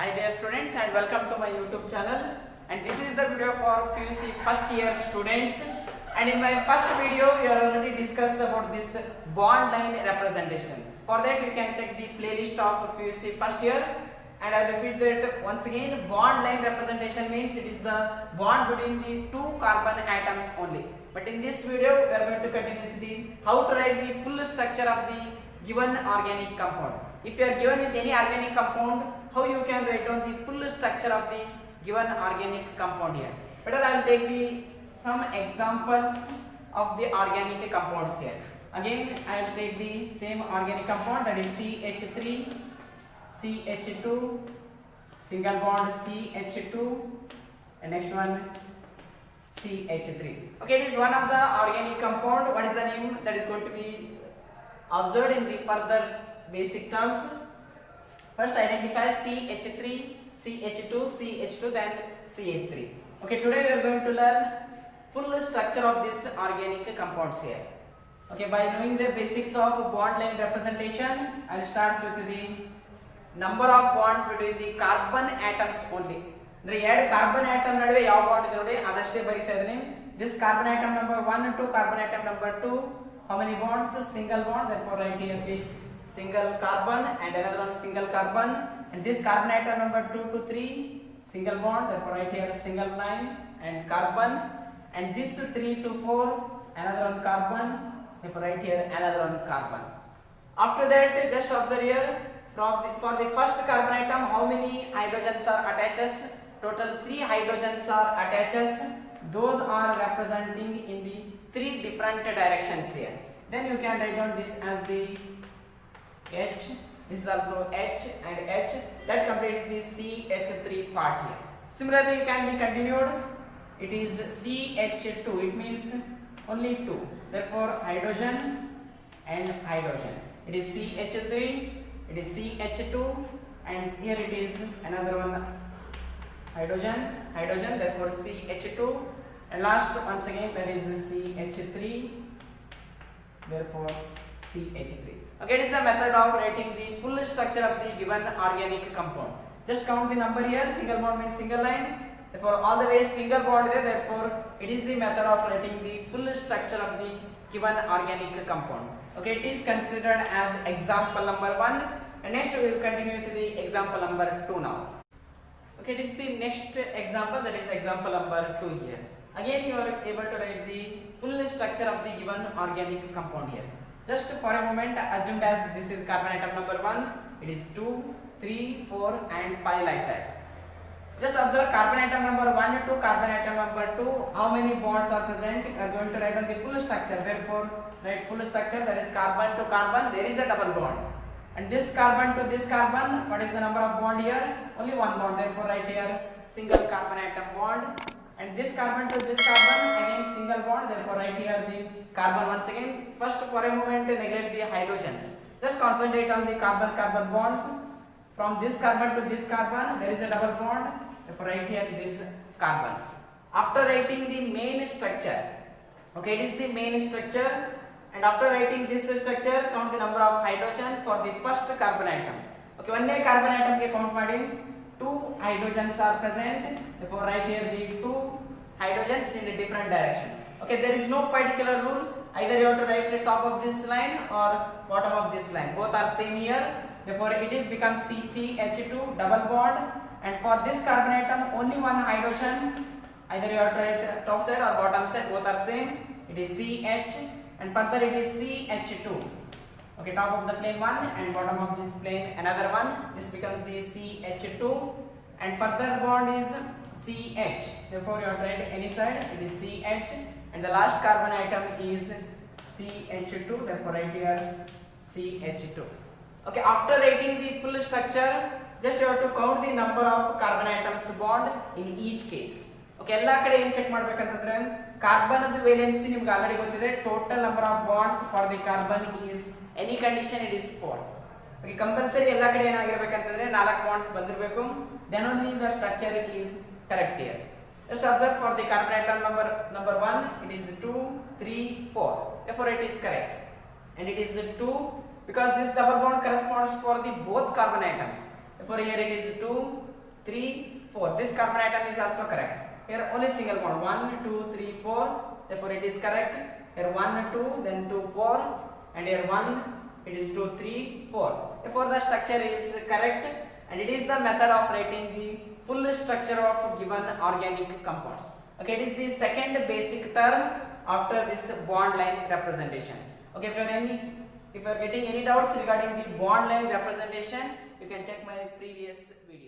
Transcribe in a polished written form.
Hi dear students and welcome to my YouTube channel, and this is the video for PUC first year students. And in my first video we are already discussed about this bond line representation. For that you can check the playlist of PUC first year, and I repeat that once again. Bond line representation means it is the bond between the two carbon atoms only. But in this video we are going to continue with the how to write the full structure of the given organic compound. If you are given with any organic compound, how you can write down the full structure of the given organic compound here. Better I will take the some examples of the organic compounds here. Again I will take the same organic compound, that is CH3, CH2, single bond CH2, and next one CH3. Okay, it is one of the organic compound. What is the name? That is going to be observed in the further basic terms. First identify CH3, CH2, CH2, then CH3. Okay, today we are going to learn full structure of this organic compounds here. Okay, by knowing the basics of bond line representation, I will start with the number of bonds between the carbon atoms only. ಅಂದ್ರೆ ಎರಡು carbon atom ನಡುವೆ ಯಾವ bond ಇದೆ ನೋಡಿ ಅದಷ್ಟೇ ಬರೀತಾ ಇದ್ದೀನಿ. This carbon atom number 1 to carbon atom number 2, how many bonds? Single bond, therefore write here the single carbon and another one single carbon. And this carbon atom number 2 to 3, single bond, therefore write here single line and carbon. And this 3 to 4, another one carbon, therefore write here another one carbon. After that, just observe here, for the first carbon atom, how many hydrogens are attached? Total 3 hydrogens are attached. Those are representing in the 3 different directions here. Then you can write down this as the H. This is also H and H. That completes the CH3 part here. Similarly, you can be continued. It is CH2. It means only 2. Therefore, hydrogen and hydrogen. It is CH3. It is CH2, and here it is another one hydrogen, therefore CH2, and last once again that is CH3, therefore CH3. Okay, it is the method of writing the full structure of the given organic compound. Just count the number here. Single bond means single line, therefore all the way single bond there, therefore it is the method of writing the full structure of the given organic compound. Okay, it is considered as example number 1, and next we will continue with the example number 2 now. Okay, it is the next example, that is example number 2 here. Again you are able to write the full structure of the given organic compound here. Just for a moment, assumed as this is carbon atom number 1, it is 2, 3, 4 and 5 like that. Just observe carbon atom number 1 to carbon atom number 2, how many bonds are present? You are going to write on the full structure, therefore write full structure, that is carbon to carbon, there is a double bond. And this carbon to this carbon, what is the number of bond here? Only one bond, therefore write here single carbon atom bond. And this carbon to this carbon, again single bond, therefore write here the carbon once again. First for a moment neglect the hydrogens. Just concentrate on the carbon-carbon bonds. From this carbon to this carbon, there is a double bond, therefore write here this carbon. After writing the main structure, okay, it is the main structure. And after writing this structure, count the number of hydrogen for the first carbon atom. Okay, one carbon atom ke count ಮಾಡಿ 2 hydrogens are present. Therefore write here the 2 hydrogens in a different direction. Okay, there is no particular rule. Either you have to write the top of this line or bottom of this line. Both are same here. Therefore it is becomes CH2 double bond. And for this carbon atom, only one hydrogen. Either you have to write top side or bottom side. Both are same. It is CH. And further it is CH2. Okay, top of the plane one and bottom of this plane another one. This becomes the CH2, and further bond is CH. Therefore you have to write any side, it is CH, and the last carbon atom is CH2, therefore write here CH2. Okay, after writing the full structure, just you have to count the number of carbon atoms bond in each case. Okay, ಎಲ್ಲ ಕಡೆ ಏನು check ಮಾಡಬೇಕಂತಂದ್ರೆ carbon ಅದು valency ನಿಮಗೆ already ಗೊತ್ತಿದೆ. Total number of bonds for the carbon is any condition it is 4. Okay, compulsory ಎಲ್ಲ ಕಡೆ ಏನಾಗಿರಬೇಕಂತಂದ್ರೆ 4 ಬಾಂಡ್ಸ್ ಬಂದಿರಬೇಕು. Then only the structure it is correct here. Just observe for the carbon atom number 1 it is 2, 3, 4. therefore it is correct, and it is 2 because this double bond corresponds for the both carbon atoms. Therefore here it is 2, 3, 4. This carbon atom is also correct. Here only single bond 1, 2, 3, 4. Therefore it is correct. Here 1, 2, then 2, 4, and here 1. It is 2, 3, 4. Therefore the structure is correct, and it is the method of writing the full structure of given organic compounds. Okay, it is the second basic term after this bond line representation. Okay, if you are getting any doubts regarding the bond line representation, you can check my previous video.